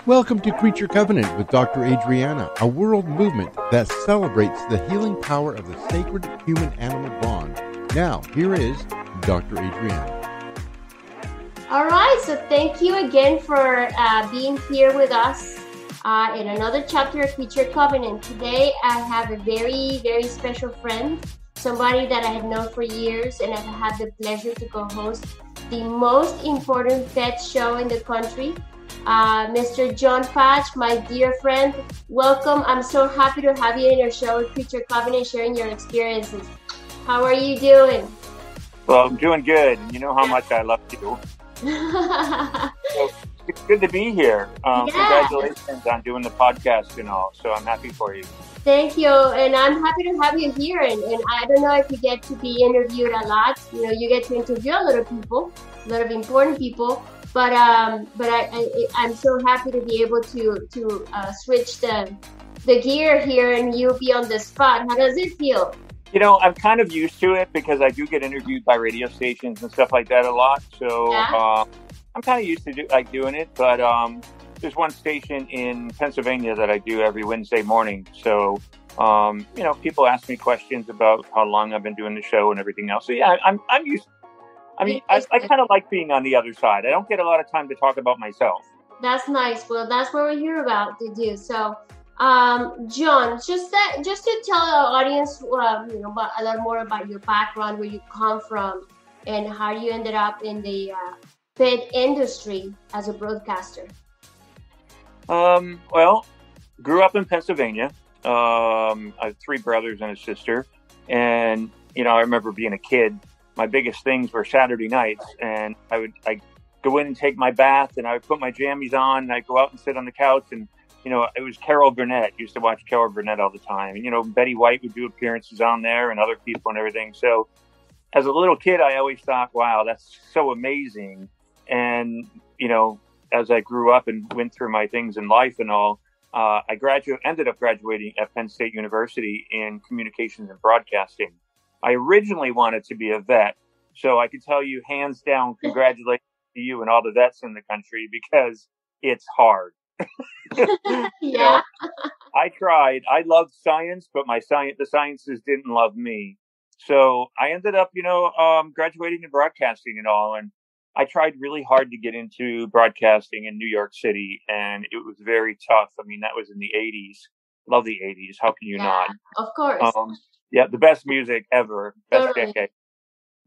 Welcome to Creature Covenant with Dr. Adriana, a world movement that celebrates the healing power of the sacred human-animal bond. Now, here is Dr. Adriana. All right, so thank you again for being here with us in another chapter of Creature Covenant. Today, I have a very, very special friend, somebody that I have known for years, and I've had the pleasure to co-host the most important pet show in the country. Mr. Jon Patch, my dear friend, welcome. I'm so happy to have you in our show, Creature Covenant, sharing your experiences. How are you doing? Well, I'm doing good. You know how much I love you. So it's good to be here. Congratulations on doing the podcast and all. So I'm happy for you. Thank you. And I'm happy to have you here. And I don't know if you get to be interviewed a lot. You know, you get to interview a lot of people, a lot of important people. But I'm so happy to be able to switch the gear here and you be on the spot. How does it feel? You know, I'm kind of used to it because I do get interviewed by radio stations and stuff like that a lot. So I'm kind of used to doing it. But there's one station in Pennsylvania that I do every Wednesday morning. So, you know, people ask me questions about how long I've been doing the show and everything else. So, yeah, I'm used to it. I mean, I kind of like being on the other side. I don't get a lot of time to talk about myself. That's nice. Well, that's what we're here about to do. So, Jon, just to tell our audience, you know, a lot more about your background, where you come from, and how you ended up in the pet industry as a broadcaster. Well, grew up in Pennsylvania. I have 3 brothers and a sister, and you know, I remember being a kid. My biggest things were Saturday nights, and I'd go in and take my bath, and I would put my jammies on, and I'd go out and sit on the couch, and you know, it was Carol Burnett. Used to watch Carol Burnett all the time, and you know, Betty White would do appearances on there, and other people and everything. So, as a little kid, I always thought, "Wow, that's so amazing." And you know, as I grew up and went through my things in life and all, I ended up graduating at Penn State University in communications and broadcasting. I originally wanted to be a vet, so I can tell you hands down, congratulations to you and all the vets in the country, because it's hard. Yeah. You know, I tried. I loved science, but the sciences didn't love me. So I ended up, you know, graduating in broadcasting and all, and I tried really hard to get into broadcasting in New York City, and it was very tough. I mean, that was in the 80s. Love the 80s. How can you not? Of course. Yeah, the best music ever, best decade.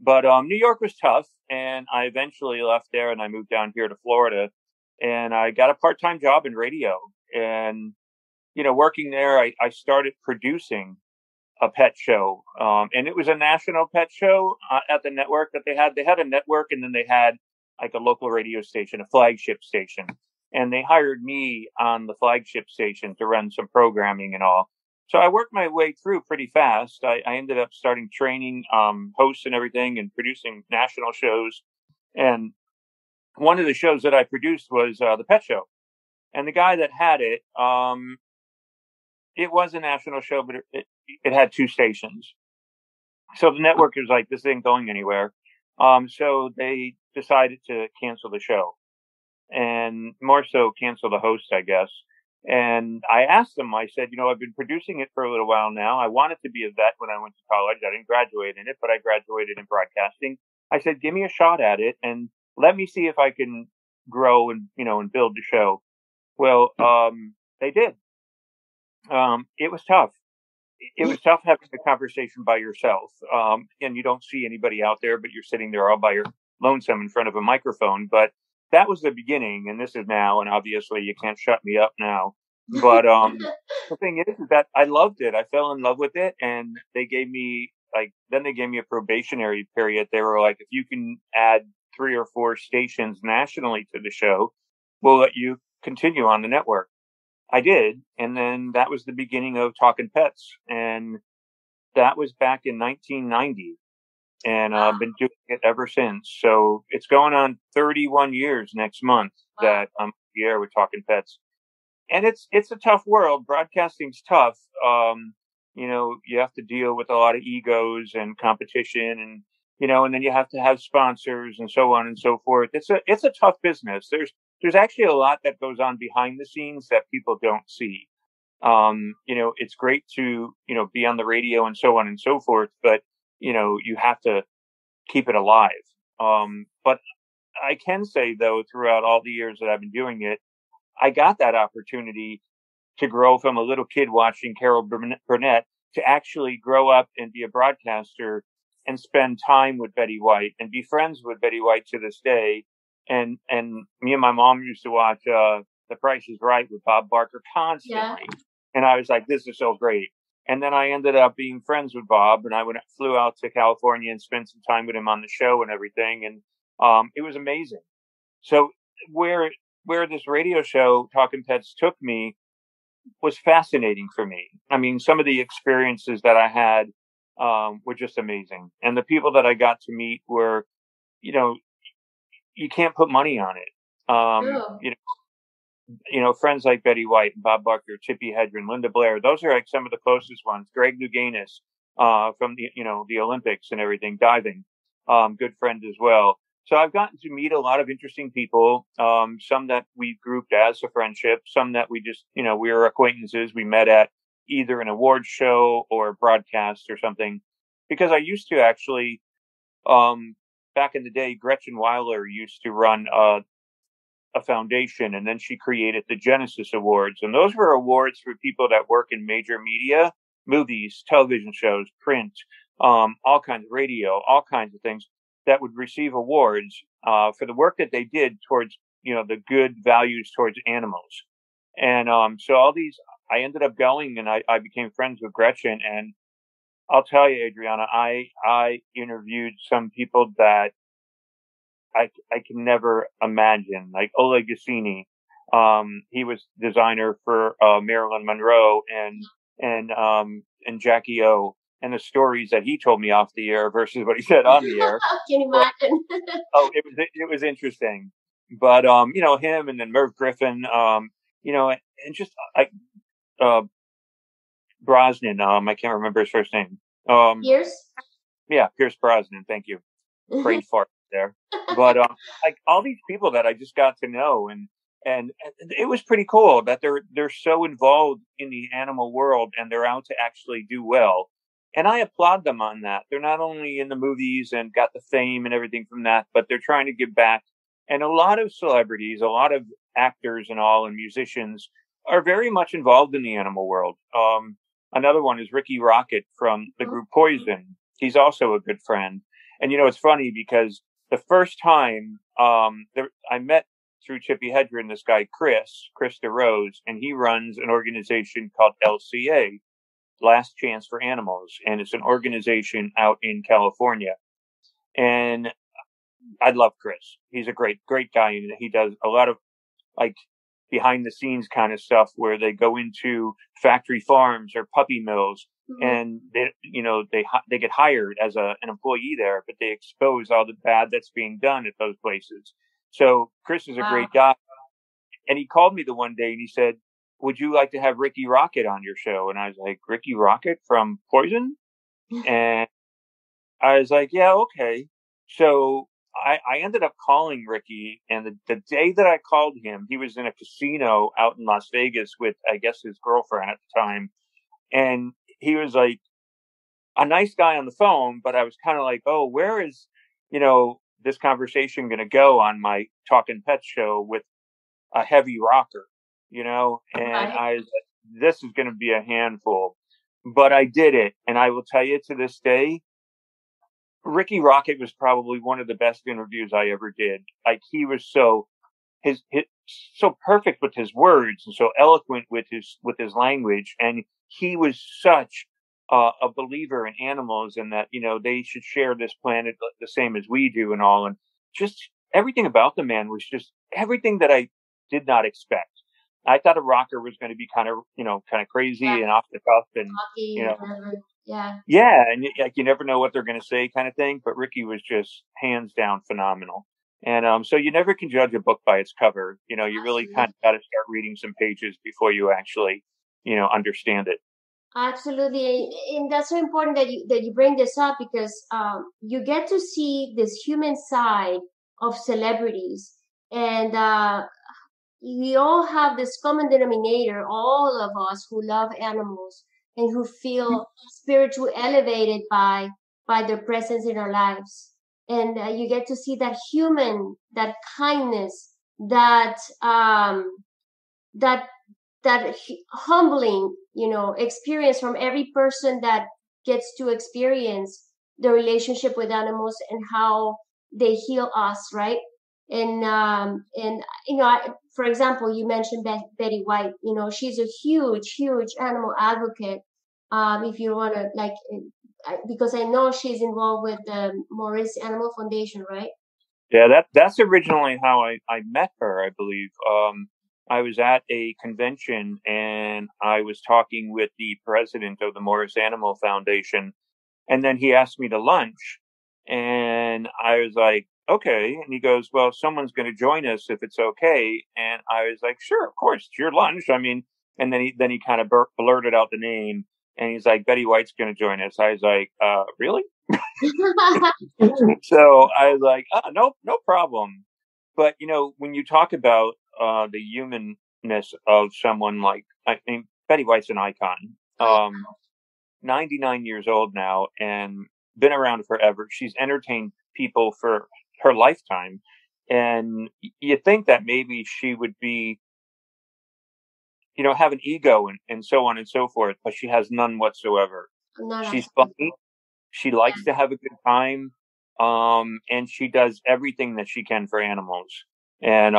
But New York was tough, and I eventually left there, and I moved down here to Florida, and I got a part-time job in radio. And, you know, working there, I started producing a pet show, and it was a national pet show at the network that they had. They had a network, and then they had like a local radio station, a flagship station, and they hired me on the flagship station to run some programming and all. So I worked my way through pretty fast. I ended up starting training hosts and everything, and producing national shows. And one of the shows that I produced was the Pet Show. And the guy that had it, it was a national show, but it had 2 stations. So the network was like, this ain't going anywhere. So they decided to cancel the show, and more so cancel the host, I guess. And I asked them, I said, you know, I've been producing it for a little while now. I wanted to be a vet when I went to college. I didn't graduate in it, but I graduated in broadcasting. I said, give me a shot at it and let me see if I can grow and, you know, and build the show. Well, they did. It was tough. It was tough having a conversation by yourself. And you don't see anybody out there, but you're sitting there all by your lonesome in front of a microphone. But that was the beginning, and this is now, and obviously you can't shut me up now. But the thing is that I loved it. I fell in love with it, and they gave me a probationary period. They were like, if you can add 3 or 4 stations nationally to the show, we'll let you continue on the network. I did, and then that was the beginning of Talkin Pets, and that was back in 1990. And I've been doing it ever since. So it's going on 31 years next month that I'm here with Talkin Pets. And it's a tough world. Broadcasting's tough. You know, you have to deal with a lot of egos and competition, and you know, and then you have to have sponsors and so on and so forth. It's a tough business. there's actually a lot that goes on behind the scenes that people don't see. It's great to, be on the radio and so on and so forth, but, you have to keep it alive. But I can say, though, throughout all the years that I've been doing it, I got that opportunity to grow from a little kid watching Carol Burnett to actually grow up and be a broadcaster and spend time with Betty White and be friends with Betty White to this day. And me and my mom used to watch The Price is Right with Bob Barker constantly. Yeah. And I was like, this is so great. And then I ended up being friends with Bob, and I flew out to California and spent some time with him on the show and everything. And it was amazing. So where this radio show, Talkin Pets, took me was fascinating for me. I mean, some of the experiences that I had were just amazing. And the people that I got to meet were, you can't put money on it. Friends like Betty White and Bob Barker, Tippi Hedren, Linda Blair, those are like some of the closest ones. Greg Louganis from the Olympics and everything, diving, good friend as well. So I've gotten to meet a lot of interesting people, some that we grouped as a friendship, some that we just, we were acquaintances. We met at either an awards show or a broadcast or something. Because I used to actually, back in the day, Gretchen Weiler used to run a foundation, and then she created the Genesis Awards. And those were awards for people that work in major media, movies, television shows, print, all kinds of radio, all kinds of things, that would receive awards for the work that they did towards, the good values towards animals. And so all these, I ended up going, and I became friends with Gretchen. And I'll tell you, Adriana, I interviewed some people that I can never imagine, like Oleg Goscinny. He was designer for Marilyn Monroe and Jackie O. And the stories that he told me off the air versus what he said on the air. Can you imagine? It was interesting. But him, and then Merv Griffin, and just like Brosnan. I can't remember his first name. Pierce? Yeah, Pierce Brosnan. Thank you. Brain fart there. But like all these people that I just got to know, and it was pretty cool that they're so involved in the animal world, and they're out to actually do well. And I applaud them on that. They're not only in the movies and got the fame and everything from that, but they're trying to give back. And a lot of celebrities, a lot of actors and all, and musicians are very much involved in the animal world. Another one is Ricky Rocket from the group Poison. He's also a good friend. And, it's funny because the first time I met through Tippi Hedren this guy, Chris DeRose, and he runs an organization called LCA, Last Chance for Animals. And it's an organization out in California. And I love Chris. He's a great guy. And he does a lot of like behind the scenes kind of stuff where they go into factory farms or puppy mills, and they get hired as an employee there, but they expose all the bad that's being done at those places. So Chris is a great guy. And he called me the one day and he said, would you like to have Ricky Rocket on your show? And I was like, Ricky Rocket from Poison? And I was like, yeah, okay. So I ended up calling Ricky, and the day that I called him, he was in a casino out in Las Vegas with, I guess, his girlfriend at the time. And he was like a nice guy on the phone, but I was kind of like, oh, where is, this conversation going to go on my Talkin Pets show with a heavy rocker, And I was like, this is going to be a handful. But I did it. And I will tell you, to this day, Ricky Rocket was probably one of the best interviews I ever did. Like, he was so perfect with his words and so eloquent with his language. And he was such a believer in animals, and that, they should share this planet the same as we do and all. And just everything about the man was just everything that I did not expect. I thought a rocker was going to be kind of crazy and off the cuff and, Yeah. And you never know what they're going to say kind of thing. But Ricky was just hands down phenomenal. And so you never can judge a book by its cover. You really kind of got to start reading some pages before you actually, understand it. Absolutely. And that's so important that you bring this up, because you get to see this human side of celebrities, and we all have this common denominator, all of us who love animals and who feel spiritually elevated by their presence in our lives. And you get to see that that kindness, that that humbling, experience from every person that gets to experience the relationship with animals and how they heal us, right? And for example, you mentioned Betty White. She's a huge animal advocate. If you want to, like, because I know she's involved with the Morris Animal Foundation, right? Yeah, that's originally how I met her, I believe. I was at a convention and I was talking with the president of the Morris Animal Foundation, and then he asked me to lunch, and I was like, okay. And he goes, well, someone's going to join us if it's okay. And I was like, sure, of course, it's your lunch. I mean, and then he kind of blurted out the name, and he's like, Betty White's going to join us. I was like, really? So I was like, no problem. But when you talk about the humanness of someone like, I mean, Betty White's an icon. 99 years old now and been around forever. She's entertained people for her lifetime. And you think that maybe she would be, have an ego and so on and so forth, but she has none whatsoever. She's funny. She likes to have a good time. And she does everything that she can for animals. And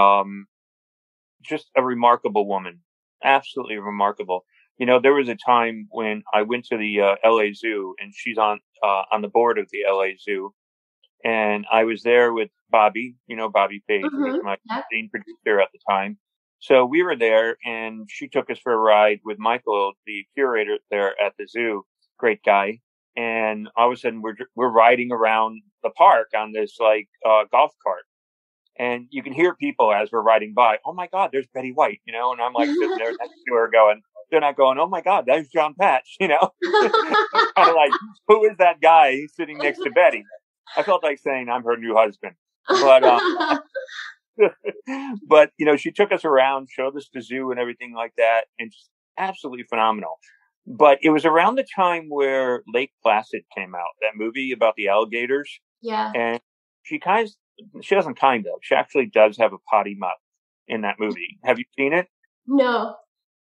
just a remarkable woman. Absolutely remarkable. There was a time when I went to the LA Zoo, and she's on the board of the LA Zoo, and I was there with Bobby. Bobby Page, who was my main producer at the time. So we were there, and she took us for a ride with Michael, the curator there at the zoo. Great guy. And all of a sudden, we're riding around the park on this golf cart. And you can hear people as we're riding by, oh my God, there's Betty White, and I'm like sitting there next to her going, they're not going, oh my God, there's Jon Patch, kind of like, who is that guy sitting next to Betty? I felt like saying I'm her new husband. But, she took us around, showed us the zoo and everything like that, and just absolutely phenomenal. But it was around the time where Lake Placid came out, that movie about the alligators. Yeah. And she actually does have a potty mouth in that movie. Have you seen it? No.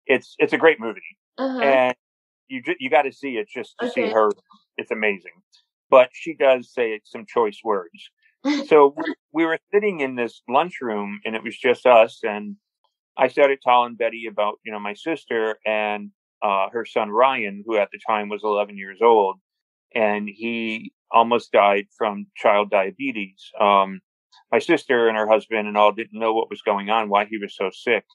It's a great movie. And you got to see it just to see her. It's amazing. But she does say some choice words. So we were sitting in this lunchroom, and it was just us. And I started telling Betty about, my sister and her son Ryan, who at the time was 11 years old, and he almost died from child diabetes. My sister and her husband and all didn't know what was going on, why he was so sick.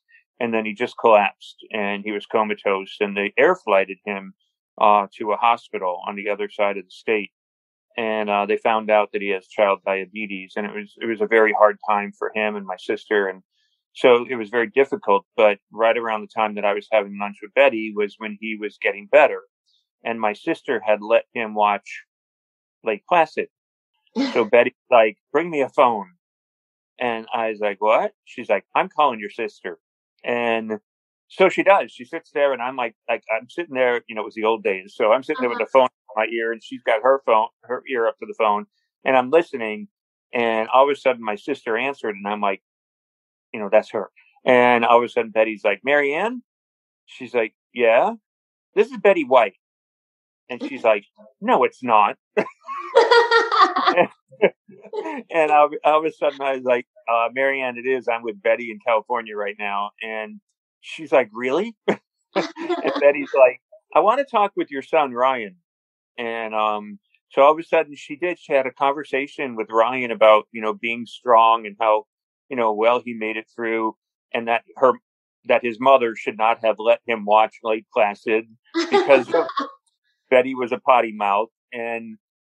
And then he just collapsed and he was comatose, and they air flighted him to a hospital on the other side of the state. And they found out that he has child diabetes, and it was a very hard time for him and my sister. And so it was very difficult. But right around the time that I was having lunch with Betty was when he was getting better. And my sister had let him watch Lake Placid. So Betty's like, bring me a phone. And I was like, what? She's like, I'm calling your sister. And so she does. She sits there, and I'm like I'm sitting there, it was the old days. So I'm sitting there with the phone in my ear, and she's got her ear up to the phone, and I'm listening. And all of a sudden my sister answered, and I'm like, that's her. And all of a sudden Betty's like, Marianne? She's like, yeah, this is Betty White. And she's like, no, it's not. And all of a sudden I was like, Marianne, it is. I'm with Betty in California right now. And she's like, really? And Betty's like, I want to talk with your son, Ryan. And so all of a sudden she had a conversation with Ryan about, being strong and how, well he made it through, and that his mother should not have let him watch Lake Placid because Betty was a potty mouth.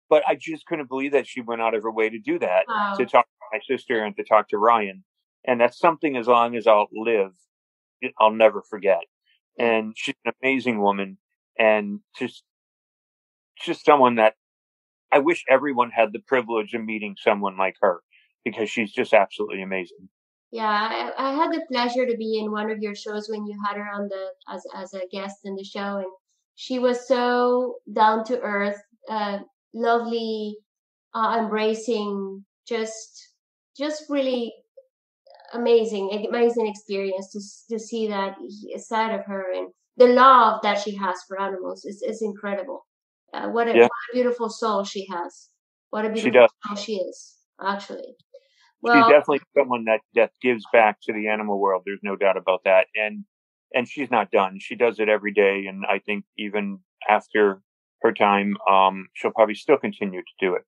But I just couldn't believe that she went out of her way to do that, to talk to my sister and to talk to Ryan. And that's something, as long as I'll live, I'll never forget. And she's an amazing woman, and just someone that I wish everyone had the privilege of meeting someone like her, because she's just absolutely amazing. Yeah, I had the pleasure to be in one of your shows when you had her on as a guest in the show, and she was so down to earth, lovely, embracing, just really amazing experience to see that side of her, and the love that she has for animals is incredible. What Yeah, a beautiful soul she has. What a she beautiful does. soul she is, actually. She's Well, definitely someone that gives back to the animal world. There's no doubt about that. And she's not done. She does it every day, and I think even after her time, she'll probably still continue to do it.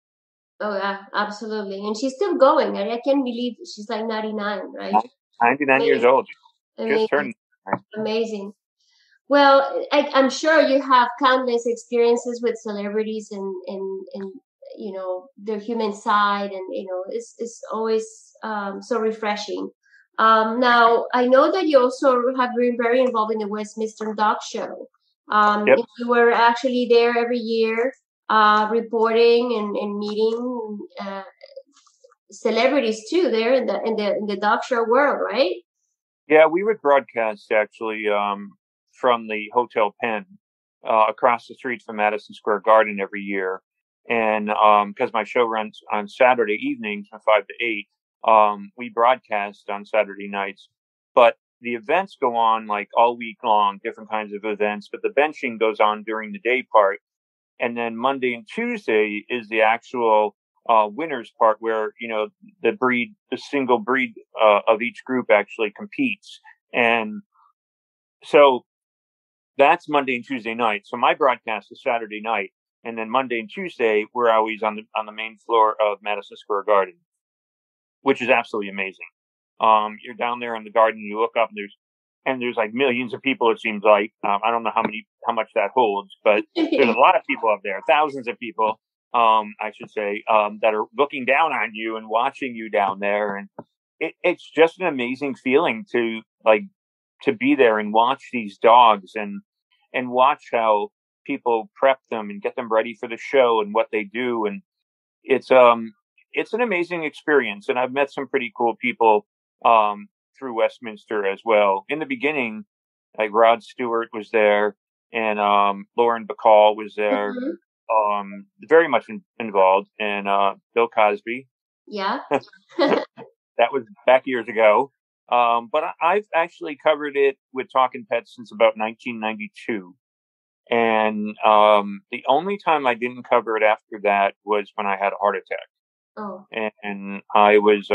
oh yeah, absolutely. And she's still going. I can't believe she's like 99, right? 99 years Amazing, old, just amazing, turned. amazing. Well, I'm sure you have countless experiences with celebrities and their human side, and it's always so refreshing. Now I know that you also have been very involved in the Westminster Dog Show. Yep. You were actually there every year, reporting and meeting celebrities too there in the dog show world, right? Yeah, we would broadcast actually from the Hotel Penn across the street from Madison Square Garden every year. And because my show runs on Saturday evenings from 5 to 8, we broadcast on Saturday nights. But the events go on like all week long, different kinds of events, but the benching goes on during the day part. And then Monday and Tuesday is the actual winners part where, the single breed of each group actually competes. And so that's Monday and Tuesday night. So my broadcast is Saturday night. And then Monday and Tuesday, we're always on the main floor of Madison Square Garden, which is absolutely amazing. You're down there in the garden, you look up, and there's like millions of people. It seems like I don't know how much that holds, but there's a lot of people up there, thousands of people, I should say, that are looking down on you and watching you down there, and it's just an amazing feeling to be there and watch these dogs and watch how people prep them and get them ready for the show and what they do, and it's um it's an amazing experience, and I've met some pretty cool people through Westminster as well. In the beginning, like Rod Stewart was there, and Lauren Bacall was there, Mhm. very much involved, and Bill Cosby. Yeah. That was back years ago. But I've actually covered it with Talkin Pets since about 1992. And the only time I didn't cover it after that was when I had a heart attack. Oh. And I was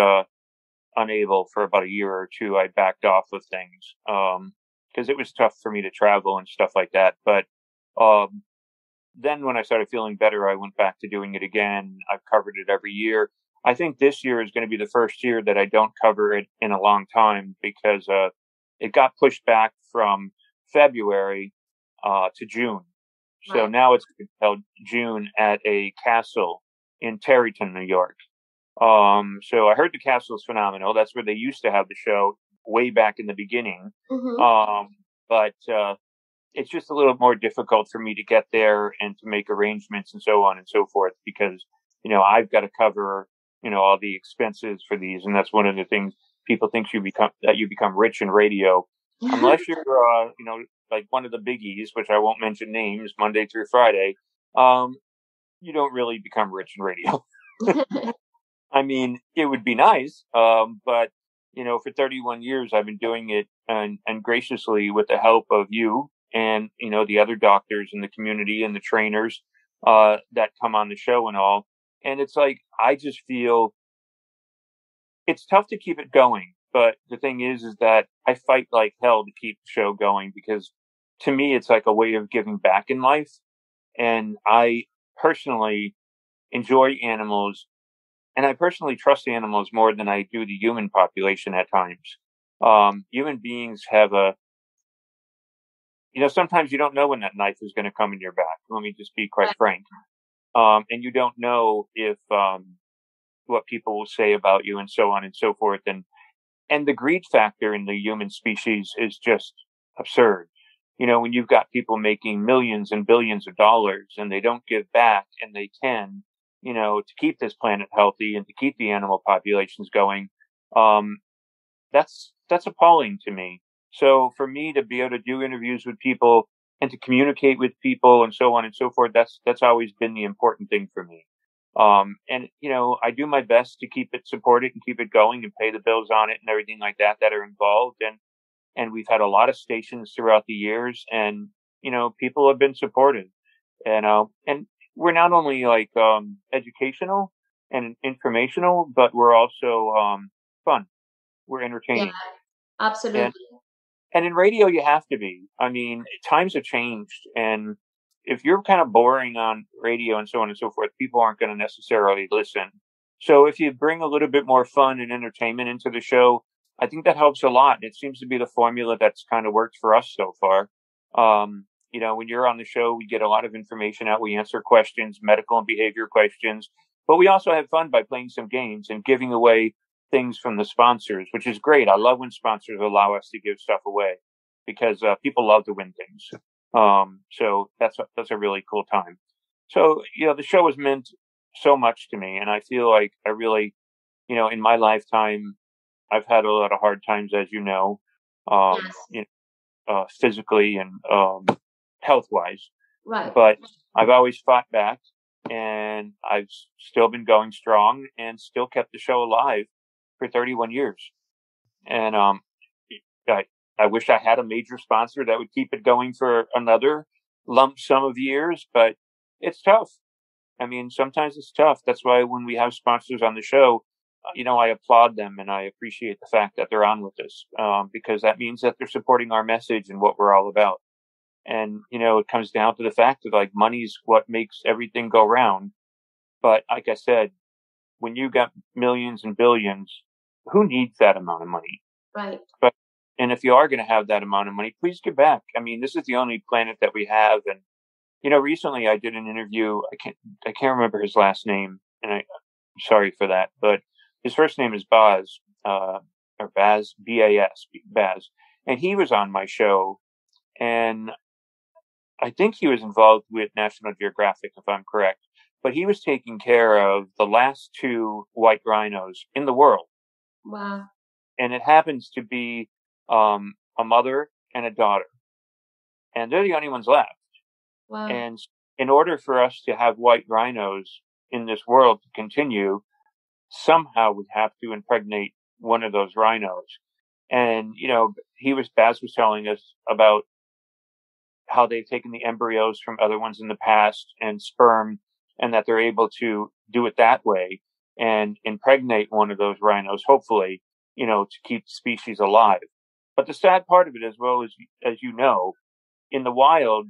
unable for about a year or two. I backed off of things because it was tough for me to travel and stuff like that. But um, then when I started feeling better, I went back to doing it again. I've covered it every year. I think this year is going to be the first year that I don't cover it in a long time because it got pushed back from February to June. So Right. now it's held June at a castle in Tarryton, New York. So I heard the castle is phenomenal. That's where they used to have the show way back in the beginning. Mm-hmm. But it's just a little more difficult for me to get there and to make arrangements and so on and so forth because, I've got to cover, all the expenses for these. And that's one of the things people think you become rich in radio. Unless you're, like one of the biggies, which I won't mention names, Monday through Friday, you don't really become rich in radio. I mean, it would be nice, but for 31 years, I've been doing it and graciously with the help of you and the other doctors in the community and the trainers that come on the show and all. And it's like I just feel it's tough to keep it going. But the thing is that I fight like hell to keep the show going because to me, it's like a way of giving back in life. And I personally enjoy animals and I personally trust animals more than I do the human population at times. Human beings have sometimes you don't know when that knife is going to come in your back. Let me just be quite frank. And you don't know if what people will say about you and so on and so forth. And the greed factor in the human species is just absurd. When you've got people making millions and billions of dollars and they don't give back and they can, to keep this planet healthy and to keep the animal populations going. that's appalling to me. So for me to be able to do interviews with people and to communicate with people and so on and so forth, that's always been the important thing for me. And I do my best to keep it supported and keep it going and pay the bills on it and everything like that are involved. And we've had a lot of stations throughout the years, and people have been supportive. And we're not only like educational and informational, but we're also fun. We're Yeah, entertaining. And absolutely. and in radio, you have to be. I mean, times have changed, and if you're kind of boring on radio and so on and so forth, people aren't going to necessarily listen. So if you bring a little bit more fun and entertainment into the show, I think that helps a lot. It seems to be the formula that's kind of worked for us so far. When you're on the show, we get a lot of information out. We answer questions, medical and behavior questions, but we also have fun by playing some games and giving away things from the sponsors, which is great. I love when sponsors allow us to give stuff away because people love to win things. So that's a really cool time. So, the show has meant so much to me, and I feel like I really, in my lifetime, I've had a lot of hard times, as you know, Yes. physically and health wise, Right. but I've always fought back, and I've still been going strong and still kept the show alive for 31 years. And I, I wish I had a major sponsor that would keep it going for another lump sum of years, but it's tough. I mean, sometimes it's tough. That's why when we have sponsors on the show, I applaud them and I appreciate the fact that they're on with us, because that means that they're supporting our message and what we're all about. And, it comes down to the fact that like money's what makes everything go round. But like I said, when you got millions and billions, who needs that amount of money? Right. And if you are going to have that amount of money, please give back. I mean, this is the only planet that we have. And, recently I did an interview. I can't remember his last name, and I'm sorry for that, but his first name is Baz, or Baz, B-A-S, Baz. And he was on my show, and I think he was involved with National Geographic, if I'm correct, but he was taking care of the last two white rhinos in the world. Wow. And it happens to be a mother and a daughter, and they're the only ones left. Wow. And in order for us to have white rhinos in this world to continue, somehow we have to impregnate one of those rhinos. And Baz was telling us about how they've taken the embryos from other ones in the past and sperm, and that they're able to do it that way and impregnate one of those rhinos, hopefully, to keep the species alive. But the sad part of it, as well as in the wild,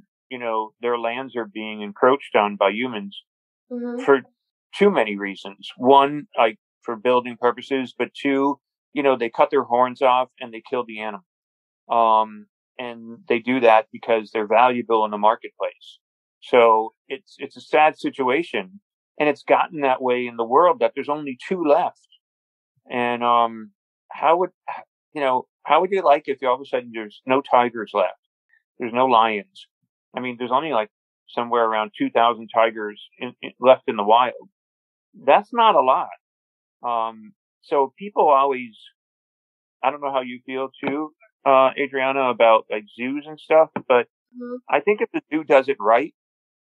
their lands are being encroached on by humans for too many reasons. One, like for building purposes, but two, they cut their horns off and they kill the animal. And they do that because they're valuable in the marketplace. So it's a sad situation, and it's gotten that way in the world that there's only two left. And how would you like if all of a sudden there's no tigers left? There's no lions. I mean, there's only like somewhere around 2,000 tigers left in the wild. That's not a lot. So people always, I don't know how you feel too, Adriana, about like zoos and stuff, but I think if the zoo does it right,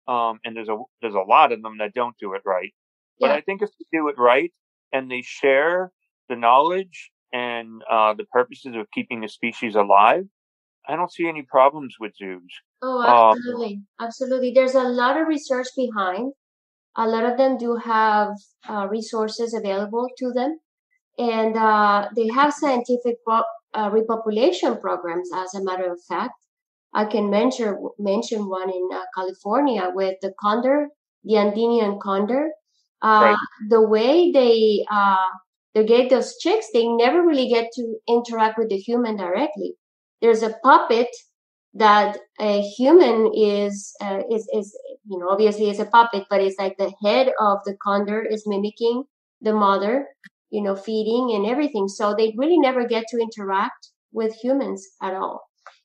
and there's a lot of them that don't do it right, but I think if they do it right and they share the knowledge and the purposes of keeping the species alive, I don't see any problems with zoos. Oh, absolutely. Absolutely. There's a lot of research behind. A lot of them do have resources available to them. And they have scientific repopulation programs, as a matter of fact. I can mention one in California with the condor, the Andinian condor. Right. The way they get those chicks, they never really get to interact with the human directly. There's a puppet that a human is obviously is a puppet, but it's like the head of the condor is mimicking the mother, feeding and everything. So they really never get to interact with humans at all.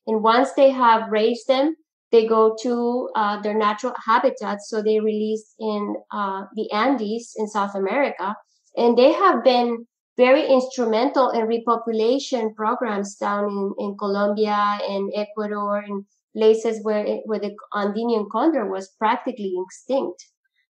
And once they have raised them, they go to their natural habitats. So they release in the Andes in South America, and they have been very instrumental in repopulation programs down in Colombia and Ecuador and places where the Andean condor was practically extinct.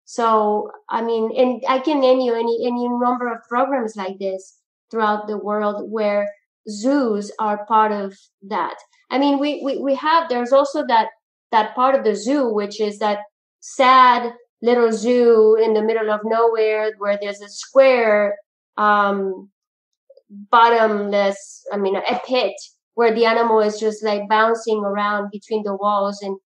So, I mean, and I can name you any number of programs like this throughout the world where zoos are part of that. I mean, we have, there's also that part of the zoo, which is that sad little zoo in the middle of nowhere where there's a square, bottomless, I mean, a pit where the animal is just like bouncing around between the walls and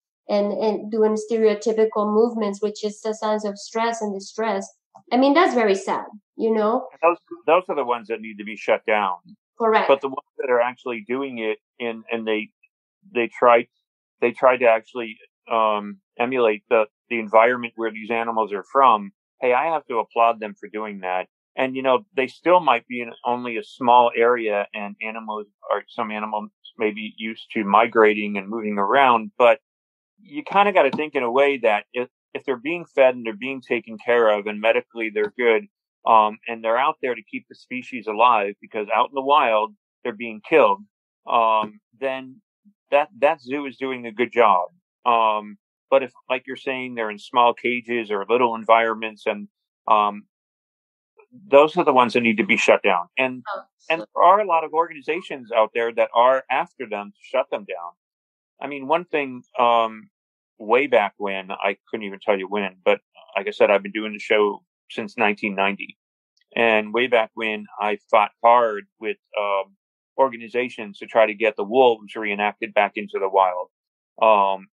doing stereotypical movements, which is the signs of stress and distress. I mean, that's very sad, you know? Those are the ones that need to be shut down. Correct. But the ones that are actually doing it and they try to actually emulate the environment where these animals are from. Hey, I have to applaud them for doing that. And, they still might be in only a small area, and some animals may be used to migrating and moving around. But you kind of got to think in a way that if they're being fed and they're being taken care of and medically they're good, and they're out there to keep the species alive, because out in the wild, they're being killed, then that zoo is doing a good job. But if, like you're saying, they're in small cages or little environments, and those are the ones that need to be shut down. And there are a lot of organizations out there that are after them to shut them down. I mean, one thing, way back when, I couldn't even tell you when, but like I said, I've been doing the show since 1990. And way back when, I fought hard with organizations to try to get the wolves reenacted back into the wild.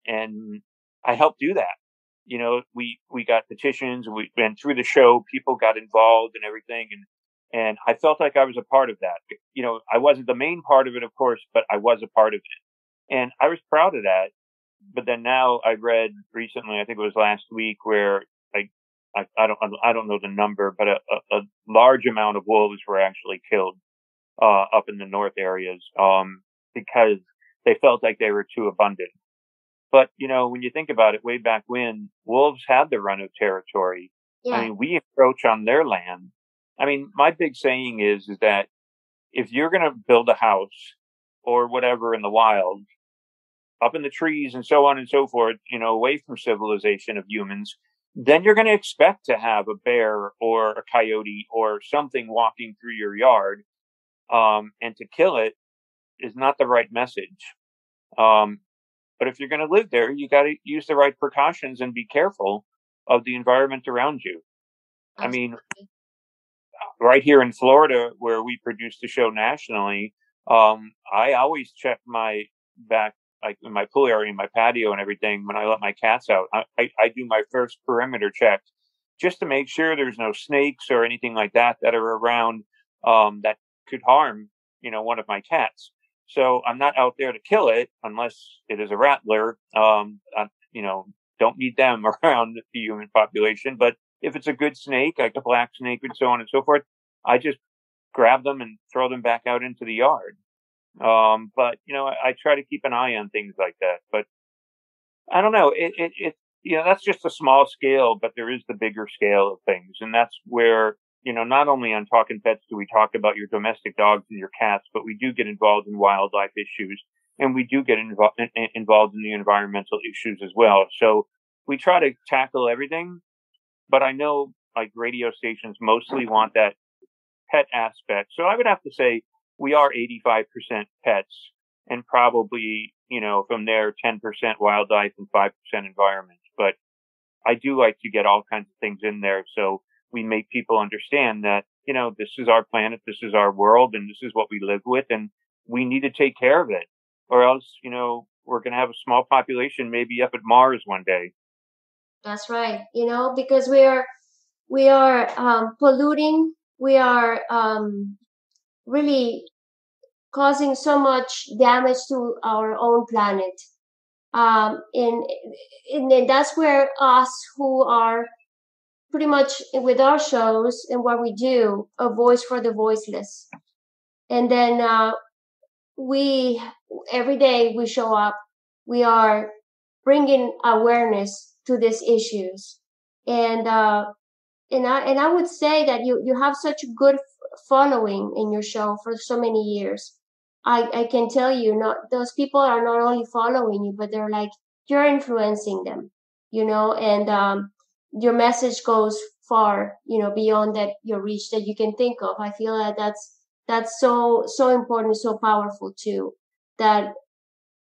And I helped do that. We got petitions, we went through the show, people got involved and everything. And I felt like I was a part of that. I wasn't the main part of it, of course, but I was a part of it. And I was proud of that. But then now I read recently, I think it was last week, where I don't know the number, but a large amount of wolves were actually killed, up in the north areas, because they felt like they were too abundant. But, when you think about it, way back when, wolves had the run of territory. Yeah. I mean, we encroach on their land. I mean, my big saying is that if you're going to build a house or whatever in the wild, up in the trees and so on and so forth, away from civilization of humans, then you're going to expect to have a bear or a coyote or something walking through your yard. And to kill it is not the right message. But if you're going to live there, you got to use the right precautions and be careful of the environment around you. Absolutely. I mean, right here in Florida, where we produce the show nationally, I always check my back, like in my pool area, in my patio and everything, when I let my cats out. I do my first perimeter check just to make sure there's no snakes or anything like that are around, that could harm, one of my cats. So I'm not out there to kill it unless it is a rattler. Don't need them around the human population. But if it's a good snake, like a black snake and so on and so forth, I just grab them and throw them back out into the yard. But I try to keep an eye on things like that. But I don't know. That's just a small scale, but there is the bigger scale of things, and that's where, not only on Talkin Pets do we talk about your domestic dogs and your cats, but we do get involved in wildlife issues, and we do get involved in the environmental issues as well. So we try to tackle everything, but I know like radio stations mostly want that pet aspect. So I would have to say we are 85% pets, and probably, from there, 10% wildlife and 5% environment. But I do like to get all kinds of things in there, so we make people understand that, this is our planet, this is our world, and this is what we live with, and we need to take care of it. Or else, we're going to have a small population maybe up at Mars one day. That's right. Because we are polluting, we are really causing so much damage to our own planet. And that's where us who are pretty much with our shows and what we do, a voice for the voiceless. And then every day we show up, we are bringing awareness to these issues. And I would say that you have such good following in your show for so many years. I can tell you, not those people are not only following you, but they're like, you're influencing them, and your message goes far, beyond that your reach that you can think of. I feel that that's so important, so powerful too, that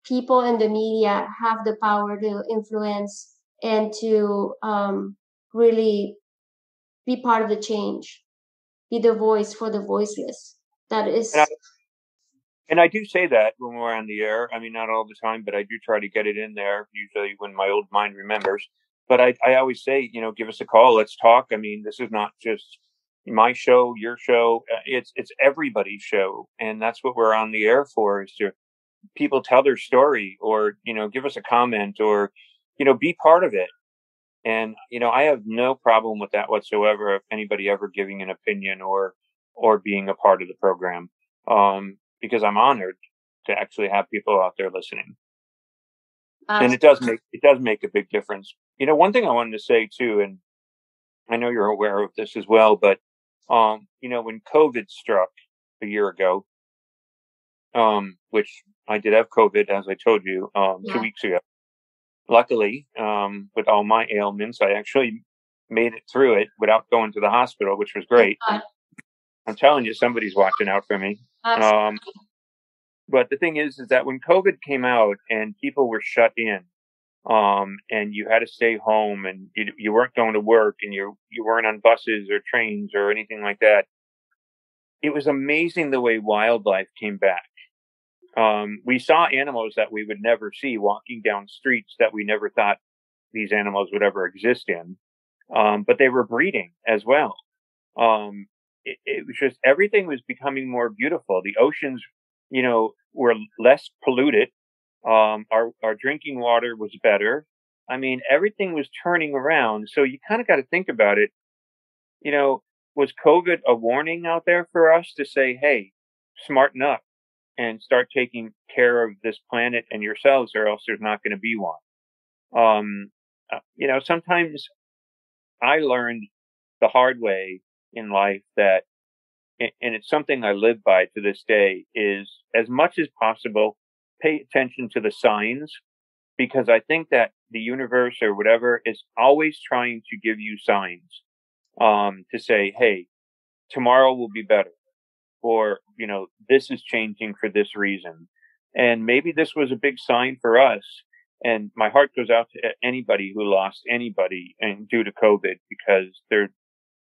people in the media have the power to influence and to really be part of the change, be the voice for the voiceless. That is. And I do say that when we're on the air. I mean, not all the time, but I do try to get it in there, usually when my old mind remembers. But I always say, give us a call. Let's talk. I mean, this is not just my show, your show. It's everybody's show. And that's what we're on the air for, is to people tell their story, or, give us a comment, or, be part of it. And, I have no problem with that whatsoever, if anybody ever giving an opinion or being a part of the program. Because I'm honored to actually have people out there listening. And it does make a big difference. One thing I wanted to say too, and I know you're aware of this as well, but, when COVID struck a year ago, which I did have COVID, as I told you, 2 weeks ago. Luckily, with all my ailments, I actually made it through it without going to the hospital, which was great. I'm telling you, somebody's watching out for me. But the thing is that when COVID came out and people were shut in, and you had to stay home, and you weren't going to work, and you weren't on buses or trains or anything like that, it was amazing the way wildlife came back. We saw animals that we would never see walking down streets that we never thought these animals would ever exist in. But they were breeding as well. It was just, everything was becoming more beautiful. The oceans, were less polluted. Our drinking water was better. I mean, everything was turning around. So you kind of got to think about it. Was COVID a warning out there for us to say, hey, smarten up and start taking care of this planet and yourselves, or else there's not going to be one. Sometimes I learned the hard way in life that, and it's something I live by to this day, is as much as possible, pay attention to the signs, because I think that the universe or whatever is always trying to give you signs, to say, hey, tomorrow will be better, or, this is changing for this reason. And maybe this was a big sign for us. And my heart goes out to anybody who lost anybody and due to COVID, because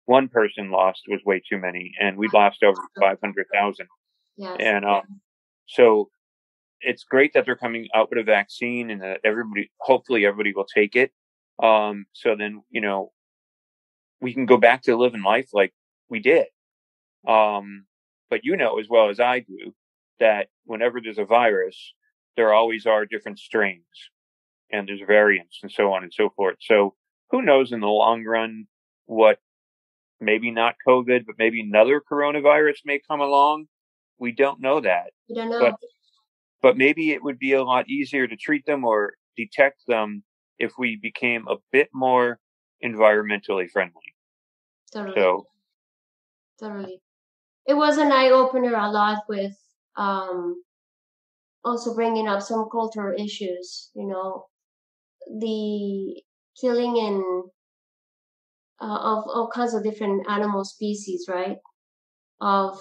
one person lost was way too many, and we lost over 500,000. Yes. And so it's great that they're coming out with a vaccine, and that hopefully everybody will take it. So then, we can go back to living life like we did. But as well as I do, that whenever there's a virus, there always are different strains, and there's variants, and so on and so forth. So who knows in the long run what, maybe not COVID, but maybe another coronavirus may come along. We don't know that. We don't know. But maybe it would be a lot easier to treat them or detect them if we became a bit more environmentally friendly. Totally. Totally. It was an eye-opener a lot, with also bringing up some cultural issues, the killing of all kinds of different animal species, right? Of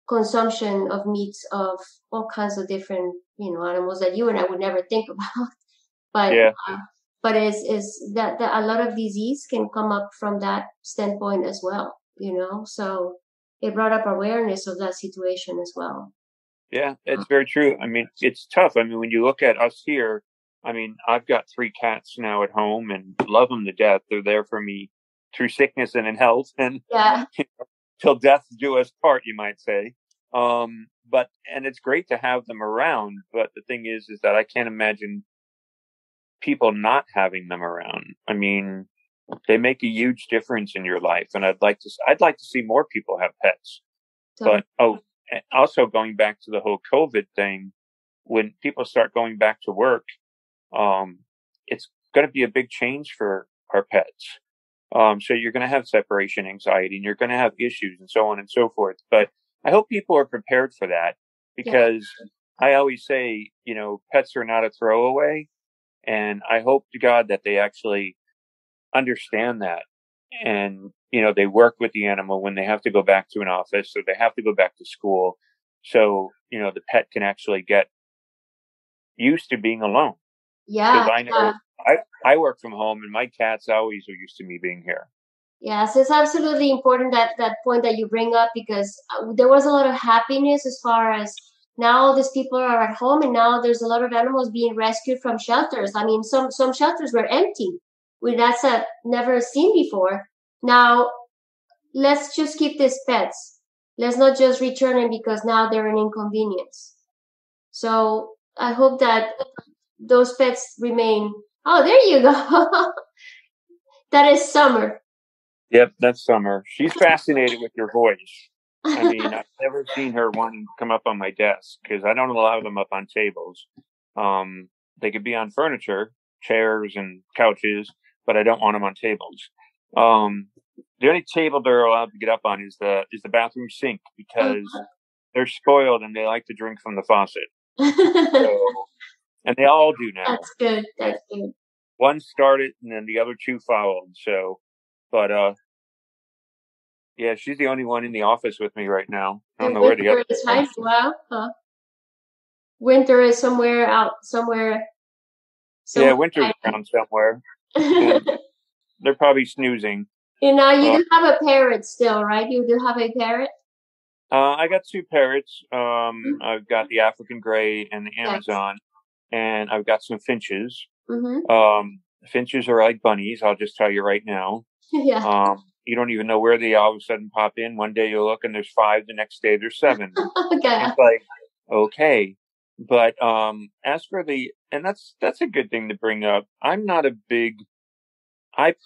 consumption of meats of all kinds of different, animals that you and I would never think about. But yeah. But is that a lot of disease can come up from that standpoint as well, So it brought up awareness of that situation as well. Yeah, it's very true. I mean, it's tough. I mean, when you look at us here, I mean, I've got 3 cats now at home and love them to death. They're there for me through sickness and in health, and till death do us part, you might say. And it's great to have them around. But the thing is that I can't imagine people not having them around. I mean, they make a huge difference in your life, and I'd like to see more people have pets. But also going back to the whole COVID thing, when people start going back to work, it's going to be a big change for our pets. So you're going to have separation anxiety and you're going to have issues and so on and so forth. But I hope people are prepared for that because I always say, pets are not a throwaway. And I hope to God that they actually understand that. And, they work with the animal when they have to go back to an office or they have to go back to school. So, the pet can actually get used to being alone. Yeah. Because I know I work from home and my cats always are used to me being here. Yes, it's absolutely important that point that you bring up because there was a lot of happiness as far as now these people are at home and now there's a lot of animals being rescued from shelters. I mean, some shelters were empty. That's never seen before. Now, let's just keep these pets. Let's not just return them because now they're an inconvenience. So I hope that those pets remain. Oh, there you go. That is Summer. Yep, that's Summer. She's fascinated with your voice. I mean, I've never seen her one come up on my desk because I don't allow them up on tables. They could be on furniture, chairs and couches, but I don't want them on tables. The only table they're allowed to get up on is the bathroom sink because they're spoiled and they like to drink from the faucet. And they all do now. That's good. That's good. One started and then the other two followed. So, but yeah, she's the only one in the office with me right now. I don't know where the other is hiding. Wow. Huh. Winter is somewhere out, somewhere. Yeah, Winter's around somewhere. They're probably snoozing. You do have a parrot still, right? You do have a parrot? I got two parrots. I've got the African gray and the Amazon, and I've got some finches. Finches are like bunnies. I'll just tell you right now. Yeah. You don't even know where they all of a sudden pop in. One day you look and there's 5. The next day there's 7. Okay. It's like, okay. But as for and that's a good thing to bring up. I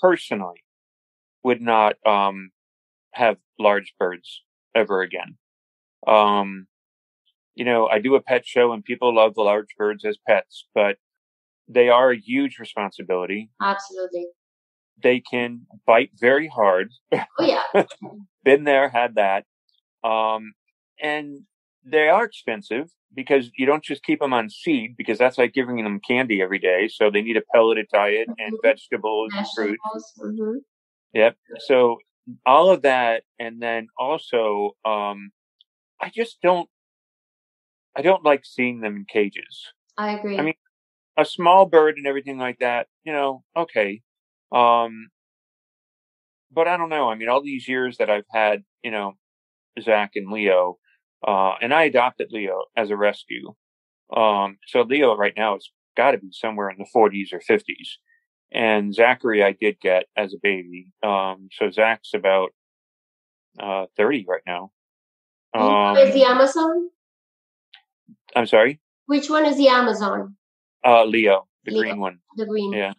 personally would not have large birds ever again. I do a pet show and people love the large birds as pets, but they are a huge responsibility. Absolutely. They can bite very hard. Oh yeah. Been there, had that. And they are expensive because you don't just keep them on seed because that's like giving them candy every day. So they need a pelleted diet and vegetables and fruit. Yep. So all of that. And then also, I don't like seeing them in cages. I agree. I mean, a small bird and everything like that, okay. But I don't know. I mean, all these years that I've had, Zach and Leo, and I adopted Leo as a rescue. So Leo right now has got to be somewhere in the 40s or 50s. And Zachary I did get as a baby. So Zach's about 30 right now. Is the Amazon? I'm sorry? Which one is the Amazon? Leo, the green one. The green. Yeah.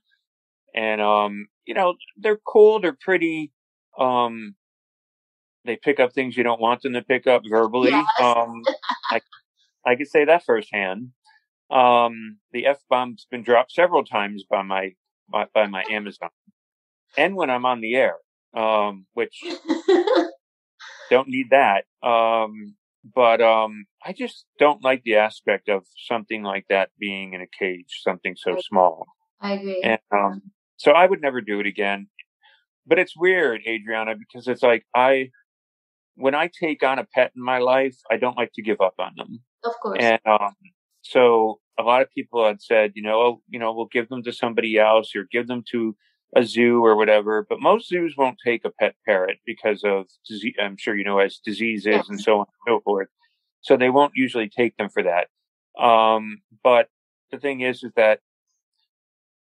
And, they're cool. They're pretty. They pick up things you don't want them to pick up verbally. Yes. I could say that firsthand. The F-bomb's been dropped several times by my Amazon. And when I'm on the air, which don't need that. But I just don't like the aspect of something like that being in a cage, something so small. I agree. And so I would never do it again. But it's weird, Adriana, because it's like when I take on a pet in my life, I don't like to give up on them. Of course. And so a lot of people had said, we'll give them to somebody else or give them to a zoo or whatever. But most zoos won't take a pet parrot because of disease, I'm sure as diseases and so on and so forth. So they won't usually take them for that. But the thing is that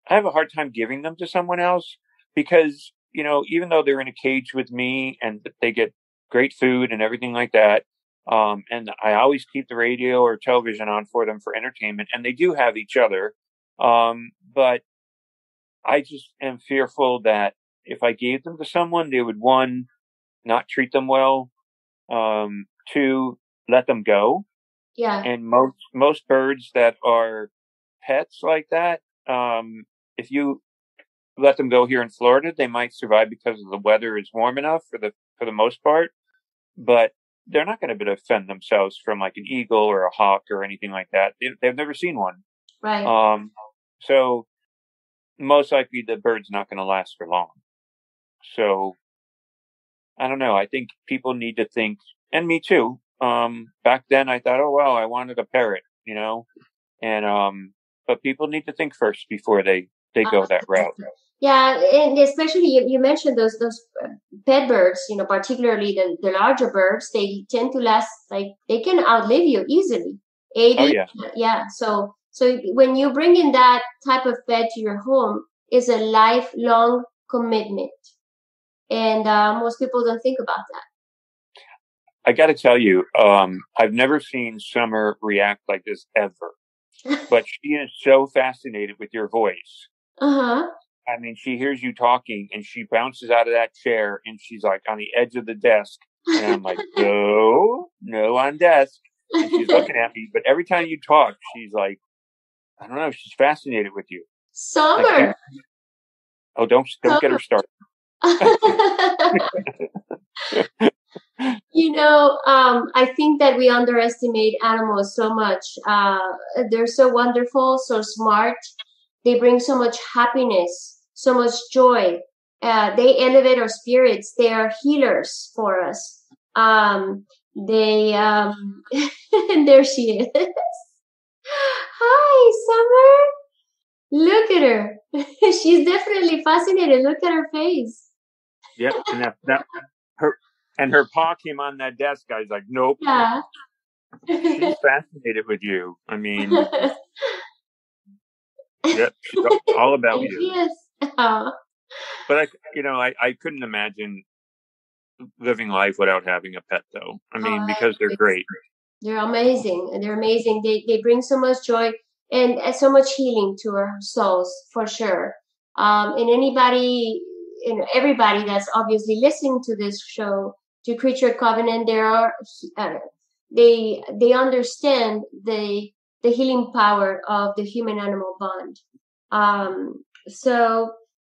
I have a hard time giving them to someone else because, even though they're in a cage with me and they get great food and everything like that, and I always keep the radio or television on for them for entertainment, and they do have each other. But I just am fearful that if I gave them to someone, they would, 1, not treat them well, 2, let them go. Yeah. And most birds that are pets like that, if you let them go here in Florida. They might survive because the weather is warm enough for the most part, but they're not going to be able to defend themselves from like an eagle or a hawk or anything like that. They've never seen one. Right. So most likely the bird's not going to last for long. So I don't know. I think people need to think, and me too. Back then I thought, oh, well, I wanted a parrot, and, but people need to think first before they go that route. Yeah. And especially you mentioned those pet birds, particularly the larger birds, they tend to last, like they can outlive you easily. 80. Oh, yeah. Yeah. So when you bring in that type of pet to your home, it's a lifelong commitment. And most people don't think about that. I got to tell you, I've never seen Summer react like this ever. But she is so fascinated with your voice. Uh-huh. I mean, she hears you talking and she bounces out of that chair and she's like on the edge of the desk. And I'm like, no on desk. And she's looking at me. But every time you talk, she's like, I don't know, she's fascinated with you. Summer. Oh, don't get her started. I think that we underestimate animals so much. They're so wonderful, so smart. They bring so much happiness, so much joy. They elevate our spirits. They are healers for us. And there she is. Hi, Summer. Look at her. She's definitely fascinated. Look at her face. Yep, and her paw came on that desk. I was like, nope. Yeah. She's fascinated with you. I mean, yep, she's all about you. Yes. But I couldn't imagine living life without having a pet, though. I mean, because they're great. They're amazing. They're amazing. They bring so much joy and so much healing to our souls, for sure. And anybody, everybody that's obviously listening to this show, to Creature Covenant, they understand the healing power of the human-animal bond. So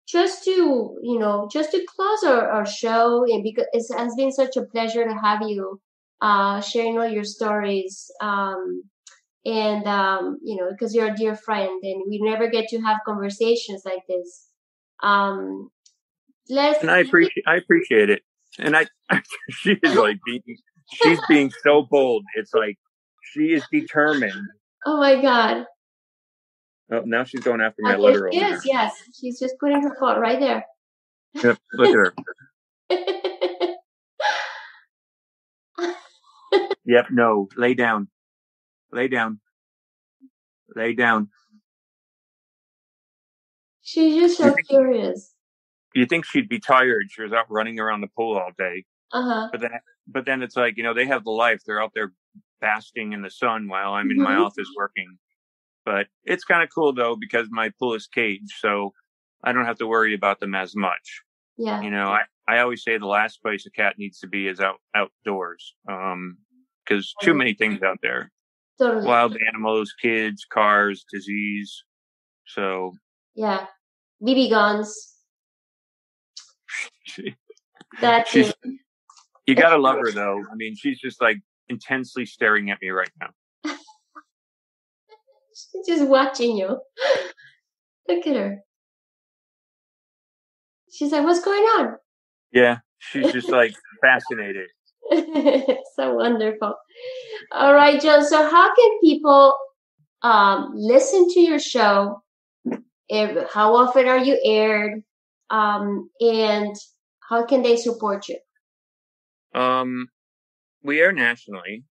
just to close our show, and because it has been such a pleasure to have you sharing all your stories, because you're a dear friend, and we never get to have conversations like this. And I appreciate it. And she is like she's being so bold. It's like she is determined. Oh my God. Oh, now she's going after my litter over there. Yes. She's just putting her foot right there. Yep, look at her. Yep, no, lay down. Lay down. Lay down. She's just so curious. You think she'd be tired? She was out running around the pool all day. Uh-huh. But then it's like, they have the life. They're out there basking in the sun while I'm in my office working. But it's kind of cool, though, because my pool is caged, so I don't have to worry about them as much. Yeah. I always say the last place a cat needs to be is outdoors, because too many things out there. Totally. Wild animals, kids, cars, disease. So. Yeah. BB guns. You gotta love her, though. I mean, she's just like intensely staring at me right now. She's just watching you. Look at her. She's like, what's going on? Yeah, she's just like fascinated. So wonderful. All right, Jon. So how can people listen to your show? How often are you aired? And how can they support you? We air nationally.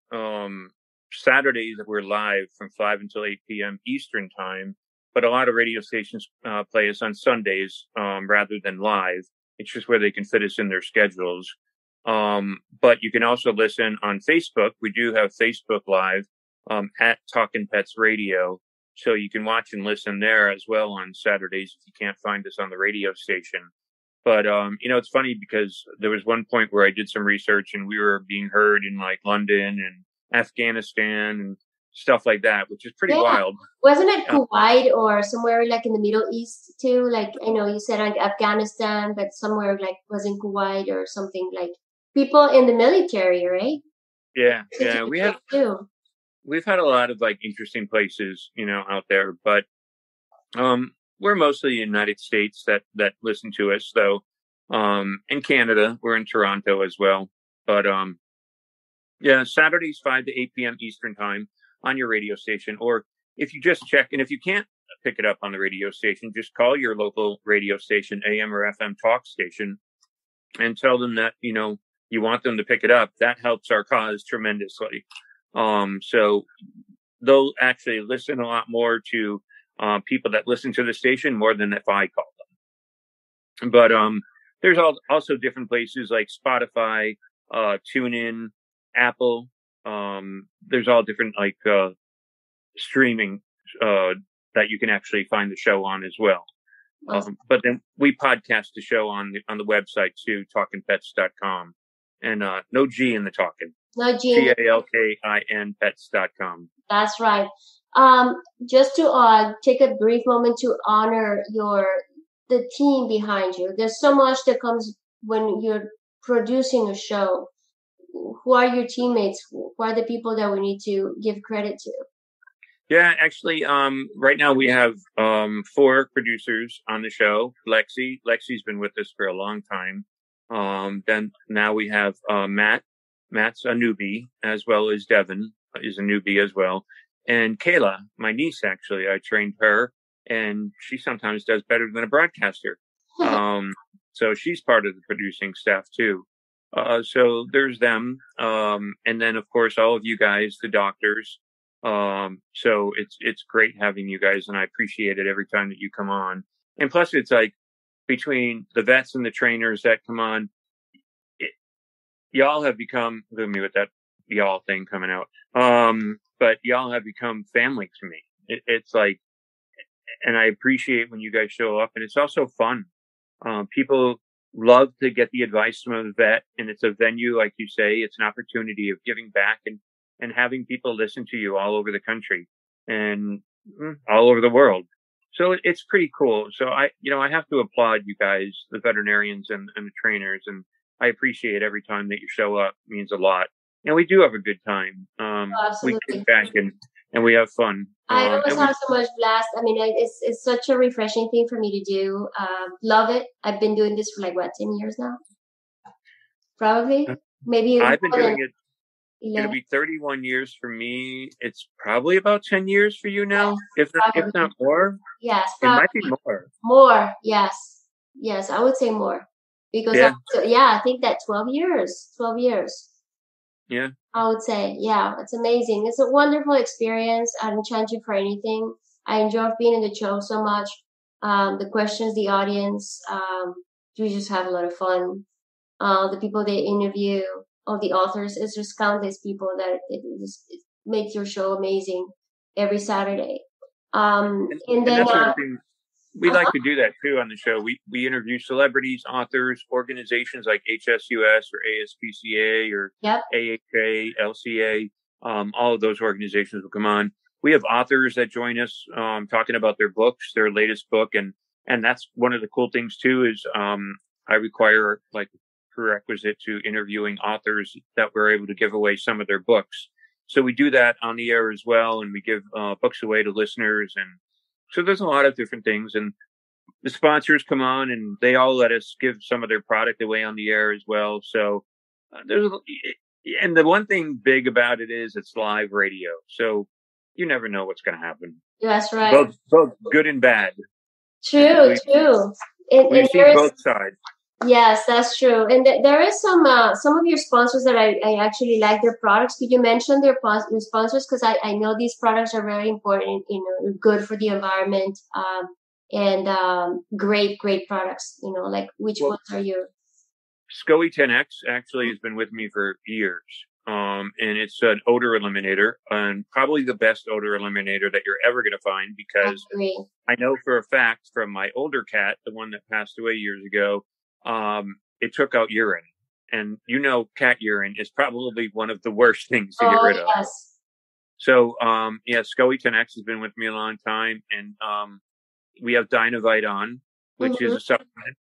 Saturdays we're live from 5 until 8 p.m. Eastern time, but a lot of radio stations play us on Sundays rather than live. It's just where they can fit us in their schedules. But you can also listen on Facebook. We do have Facebook Live at Talkin Pets Radio. So you can watch and listen there as well on Saturdays if you can't find us on the radio station. But, it's funny because there was one point where I did some research and we were being heard in like London and Afghanistan and stuff like that, which is pretty wild. Wasn't it Kuwait or somewhere like in the Middle East too? Like, I know you said like Afghanistan, but somewhere like was in Kuwait or something, like people in the military, right? Yeah. We've had a lot of like interesting places, out there, but we're mostly United States that listen to us, though. In Canada, we're in Toronto as well. But Saturdays 5 to 8 p.m. Eastern time on your radio station, or if you just check, and if you can't pick it up on the radio station, just call your local radio station, AM or FM talk station, and tell them that you want them to pick it up. That helps our cause tremendously. So they'll actually listen a lot more to people that listen to the station more than if I call them. But there's also different places like Spotify, TuneIn, Apple. There's all different like streaming that you can actually find the show on as well. Awesome. But then we podcast the show on the website too, talkinpets.com, and no G in the talking. No G. TALKIN pets.com. That's right. Just to take a brief moment to honor the team behind you. There's so much that comes when you're producing a show. Who are your teammates? Who are the people that we need to give credit to? Yeah, actually, right now we have 4 producers on the show. Lexi's been with us for a long time. Then now we have Matt. Matt's a newbie, as well as Devin is a newbie as well. And Kayla, my niece, actually, I trained her, and she sometimes does better than a broadcaster. So she's part of the producing staff too. So there's them. And then of course, all of you guys, the doctors. So it's great having you guys, and I appreciate it every time that you come on. And plus it's like between the vets and the trainers that come on, y'all have become, look at me with that y'all thing coming out. But y'all have become family to me. It's like, and I appreciate when you guys show up, and it's also fun. People love to get the advice from a vet, and it's a venue, like you say, it's an opportunity of giving back and having people listen to you all over the country and all over the world. So it's pretty cool. So I have to applaud you guys, the veterinarians and the trainers, and I appreciate every time that you show up. It means a lot. And we do have a good time. We kick back and we have fun. I always have so much blast. I mean, it's such a refreshing thing for me to do. Love it. I've been doing this for 10 years now? Probably. Maybe. I've been doing it. It'll be 31 years for me. It's probably about 10 years for you now, if not more. Yes, probably. It might be more. More, yes. Yes, I would say more. Because, I think that 12 years. Yeah. I would say, it's amazing. It's a wonderful experience. I don't charge you for anything. I enjoy being in the show so much. The questions, the audience, we just have a lot of fun. The people they interview, all the authors, it's just countless people that it makes your show amazing every Saturday. And then that's another thing. We like to do that too on the show. We interview celebrities, authors, organizations like HSUS or ASPCA or AHA, LCA. All of those organizations will come on. We have authors that join us talking about their books, their latest book, and that's one of the cool things too. Is I require prerequisite to interviewing authors that we're able to give away some of their books. So we do that on the air as well, and we give books away to listeners. And so there's a lot of different things, and the sponsors come on and they all let us give some of their product away on the air as well. So and the one thing big about it is it's live radio. So you never know what's going to happen. That's right. Both good and bad. True. We see both sides. Yes, that's true. And there is some of your sponsors that I actually like their products. Could you mention their sponsors? Because I know these products are very important, good for the environment, and great products, which ones are you? SCOE 10X actually has been with me for years. And it's an odor eliminator, and probably the best odor eliminator that you're ever going to find, because I know for a fact from my older cat, the one that passed away years ago, it took out urine, and cat urine is probably one of the worst things to get rid of. So, yeah, SCOE 10X has been with me a long time, and we have Dynovite on, which is a supplement.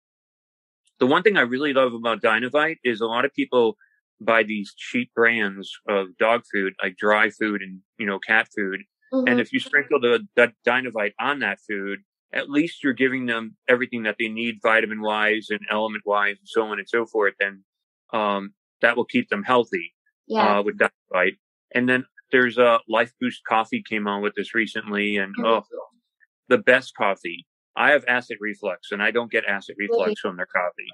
The one thing I really love about Dynovite is a lot of people buy these cheap brands of dog food, like dry food and, cat food. And if you sprinkle the Dynovite on that food, at least you're giving them everything that they need, vitamin-wise and element-wise and so on and so forth. And that will keep them healthy with Dynovite. And then there's a Life Boost Coffee came on with this recently. And the best coffee. I have acid reflux, and I don't get acid reflux from their coffee.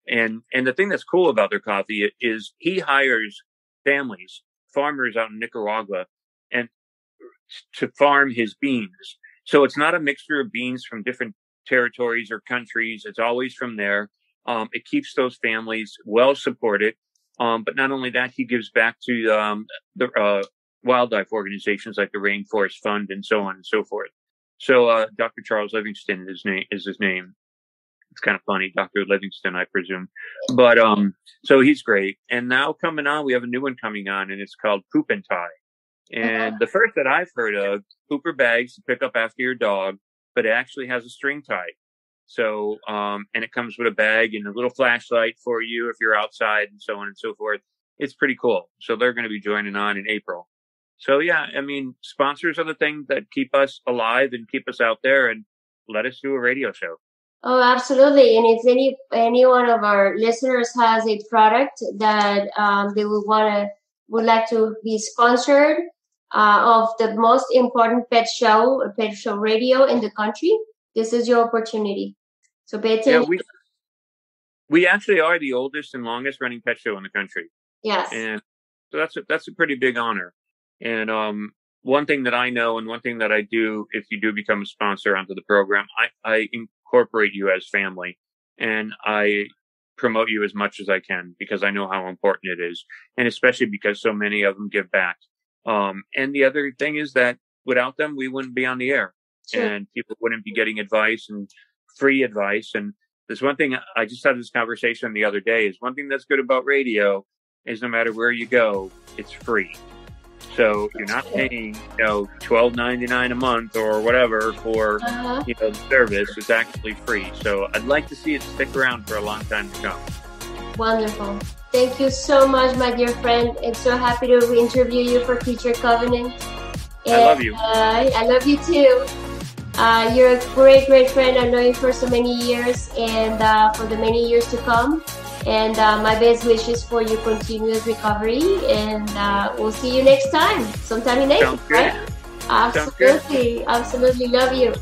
And the thing that's cool about their coffee is he hires families, farmers out in Nicaragua, and to farm his beans. So it's not a mixture of beans from different territories or countries. It's always from there. It keeps those families well supported. But not only that, he gives back to the wildlife organizations like the Rainforest Fund and so on and so forth. So Dr. Charles Livingston is his name. It's kind of funny, Dr. Livingston, I presume. But so he's great. And now coming on, we have a new one coming on, and it's called Poop and Tie. And the first that I've heard of, pooper bags to pick up after your dog, but it actually has a string tie. So, and it comes with a bag and a little flashlight for you if you're outside and so on and so forth. It's pretty cool. So they're going to be joining on in April. So yeah, I mean, sponsors are the thing that keep us alive and keep us out there and let us do a radio show. Oh, absolutely. And if any one of our listeners has a product that they would like to be sponsored of the most important pet show radio in the country, this is your opportunity. So pay attention. Yeah, we actually are the oldest and longest running pet show in the country. Yes. And so that's a pretty big honor. And one thing that I know and one thing that I do, if you do become a sponsor onto the program, I incorporate you as family, and I promote you as much as I can because I know how important it is, and especially because so many of them give back. And the other thing is that without them, we wouldn't be on the air, and people wouldn't be getting advice and free advice. And there's one thing I just had this conversation the other day is one thing that's good about radio is no matter where you go, it's free. So you're not paying, $12.99 a month or whatever for, the service. It's actually free. So I'd like to see it stick around for a long time to come. Wonderful. Thank you so much, my dear friend. I'm so happy to interview you for Future Covenant. And, I love you. I love you too. You're a great, great friend. I've known you for so many years and for the many years to come. And my best wishes for your continuous recovery. And we'll see you next time, sometime in April, right? Absolutely. Absolutely. Love you.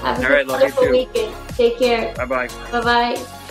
Have a wonderful weekend. Take care. Bye-bye. Bye-bye.